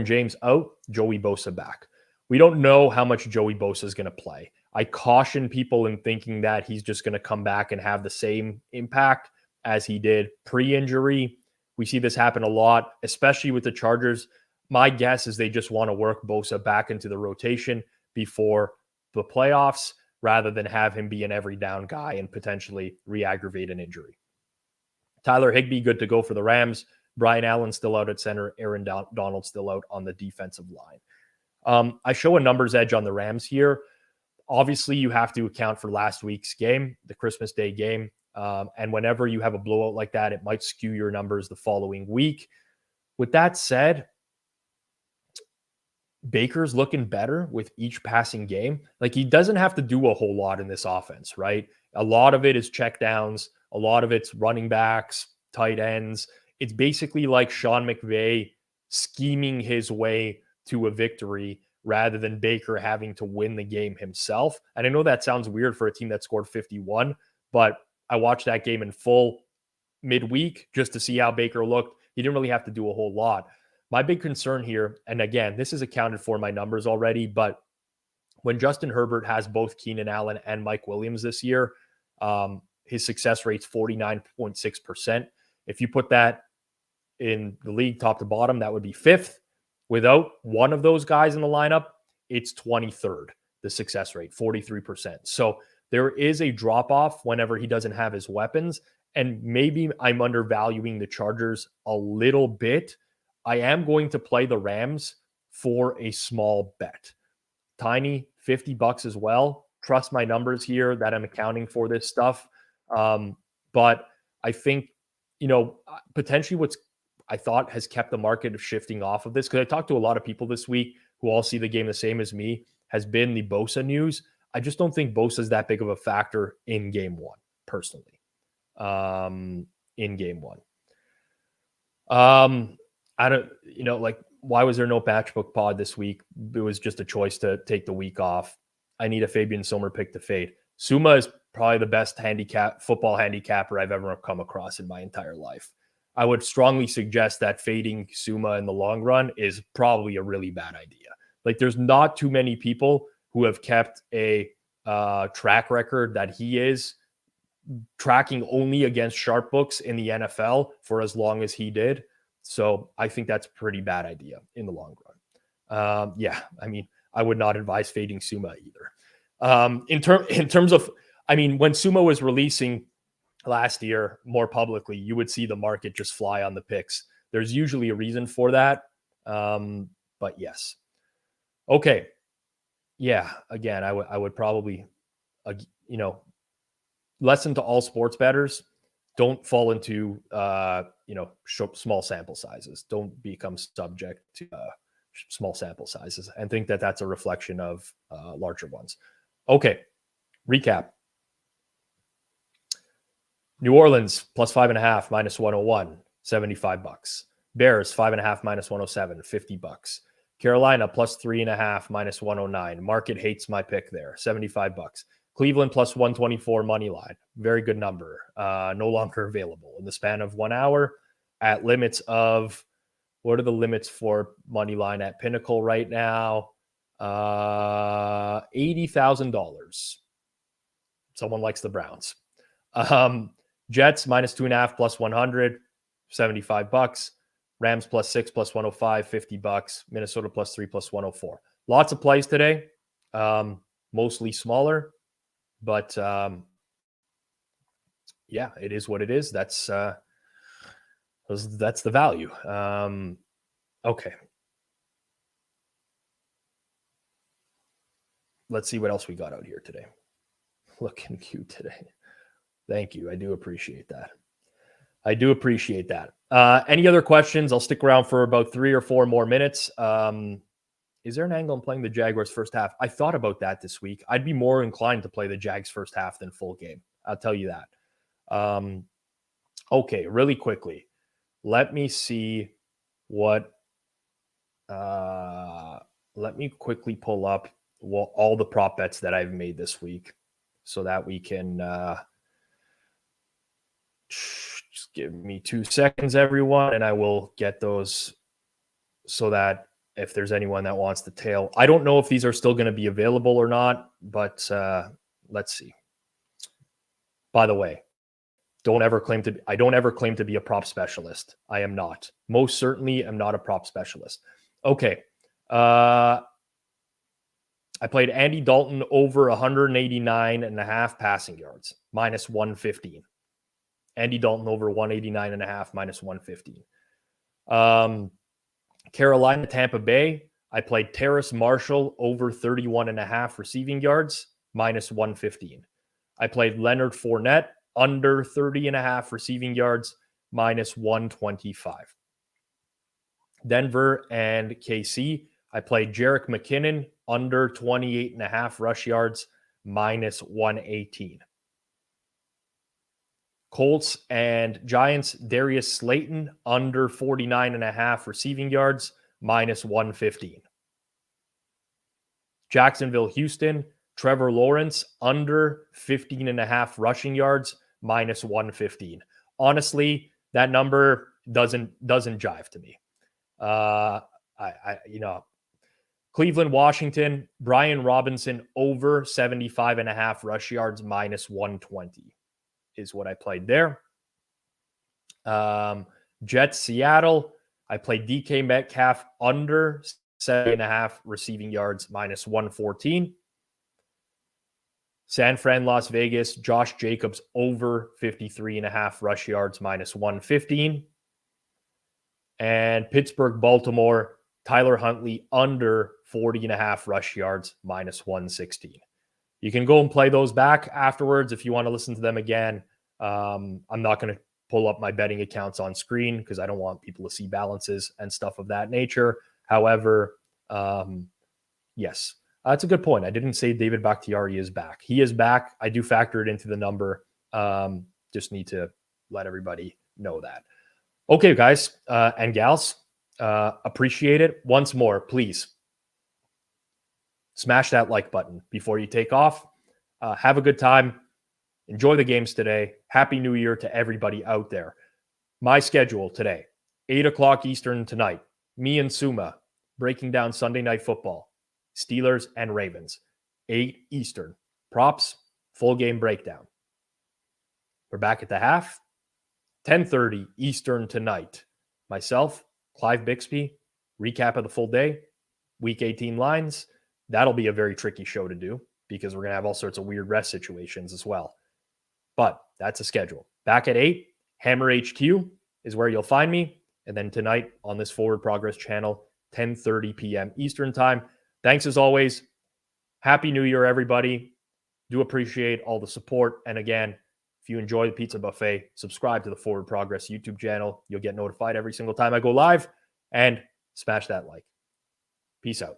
Speaker 1: James out, Joey Bosa back. We don't know how much Joey Bosa is going to play. I caution people in thinking that he's just going to come back and have the same impact as he did pre-injury. We see this happen a lot, especially with the Chargers. My guess is they just want to work Bosa back into the rotation before the playoffs rather than have him be an every down guy and potentially re-aggravate an injury. Tyler Higbee, good to go for the Rams. Brian Allen still out at center. Aaron Donald still out on the defensive line. I show a numbers edge on the Rams here. Obviously, you have to account for last week's game, the Christmas Day game. And whenever you have a blowout like that, it might skew your numbers the following week. With that said, Baker's looking better with each passing game. Like, he doesn't have to do a whole lot in this offense, right? A lot of it is checkdowns. A lot of it's running backs, tight ends. It's basically like Sean McVay scheming his way to a victory rather than Baker having to win the game himself. And I know that sounds weird for a team that scored 51, but I watched that game in full midweek just to see how Baker looked. He didn't really have to do a whole lot. My big concern here, and again, this is accounted for in my numbers already, but when Justin Herbert has both Keenan Allen and Mike Williams this year, his success rate's 49.6%. If you put that in the league top to bottom, that would be 5th. Without one of those guys in the lineup, it's 23rd, the success rate, 43%. So there is a drop-off whenever he doesn't have his weapons, and maybe I'm undervaluing the Chargers a little bit. I am going to play the Rams for a small bet. Tiny, $50 as well. Trust my numbers here that I'm accounting for this stuff. But I think, potentially what's I thought has kept the market shifting off of this, because I talked to a lot of people this week who all see the game the same as me, has been the Bosa news. I just don't think Bosa is that big of a factor in game one, personally. In game one. I don't, why was there no Patchbook pod this week? It was just a choice to take the week off. I need a Fabian Sommer pick to fade. Suma is probably the best football handicapper I've ever come across in my entire life. I would strongly suggest that fading Suma in the long run is probably a really bad idea. Like, there's not too many people who have kept a track record that he is tracking only against sharp books in the NFL for as long as he did. So I think that's a pretty bad idea in the long run. I would not advise fading Suma either. In terms of, when Suma was releasing last year more publicly, you would see the market just fly on the picks. There's usually a reason for that. But yes. Okay. Yeah. Again, I would probably, lesson to all sports bettors: don't fall into, small sample sizes. Don't become subject to small sample sizes and think that that's a reflection of larger ones. Okay. Recap. New Orleans +5.5 -101, $75. Bears 5.5 -107, $50. Carolina +3.5 -109. Market hates my pick there, $75. Cleveland +124 money line. Very good number. No longer available. In the span of 1 hour, at limits of, what are the limits for money line at Pinnacle right now? $80,000. Someone likes the Browns. Jets minus 2.5 plus 100, $75. Rams plus 6 plus 105, $50. Minnesota plus 3 plus 104. Lots of plays today. Mostly smaller, but yeah, it is what it is. That's the value. Okay. Let's see what else we got out here today. Looking cute today. Thank you. I do appreciate that. Any other questions? I'll stick around for about 3 or 4 more minutes. Is there an angle on playing the Jaguars first half? I thought about that this week. I'd be more inclined to play the Jags first half than full game. I'll tell you that. Okay, really quickly. Let me see what let me quickly pull up all the prop bets that I've made this week so that we can just give me 2 seconds, everyone, and I will get those so that if there's anyone that wants to tail. I don't know if these are still going to be available or not, but let's see. By the way, I don't ever claim to be a prop specialist. I am not. Most certainly am not a prop specialist. Okay. I played Andy Dalton over 189.5 passing yards, minus 115. Andy Dalton over 189.5, minus 115. Carolina, Tampa Bay. I played Terrace Marshall over 31.5 receiving yards, minus 115. I played Leonard Fournette under 30.5 receiving yards, minus 125. Denver and KC. I played Jerick McKinnon under 28.5 rush yards, minus 118. Colts and Giants, Darius Slayton under 49.5 receiving yards, minus 115. Jacksonville, Houston, Trevor Lawrence under 15.5 rushing yards, minus 115. Honestly, that number doesn't jive to me. Cleveland, Washington, Brian Robinson over 75.5 rush yards, minus 120 is what I played there. Jets, Seattle, I played DK Metcalf under 7.5 receiving yards, minus 114. San Fran, Las Vegas, Josh Jacobs over 53.5 rush yards, minus 115. And Pittsburgh, Baltimore, Tyler Huntley under 40.5 rush yards, minus 116. You can go and play those back afterwards if you want to listen to them again. I'm not going to pull up my betting accounts on screen because I don't want people to see balances and stuff of that nature. However, yes, that's a good point. I didn't say David Bakhtiari is back. He is back. I do factor it into the number. Just need to let everybody know that. Okay, guys and gals, appreciate it. Once more, please smash that like button before you take off. Have a good time. Enjoy the games today. Happy New Year to everybody out there. My schedule today, 8 o'clock Eastern tonight. Me and Suma breaking down Sunday Night Football. Steelers and Ravens. 8 Eastern. Props, full game breakdown. We're back at the half. 10:30 Eastern tonight. Myself, Clive Bixby, recap of the full day. Week 18 lines. That'll be a very tricky show to do because we're going to have all sorts of weird rest situations as well. But that's a schedule. Back at 8, Hammer HQ is where you'll find me. And then tonight on this Forward Progress channel, 10:30 p.m. Eastern time. Thanks as always. Happy New Year, everybody. Do appreciate all the support. And again, if you enjoy the pizza buffet, subscribe to the Forward Progress YouTube channel. You'll get notified every single time I go live. And smash that like. Peace out.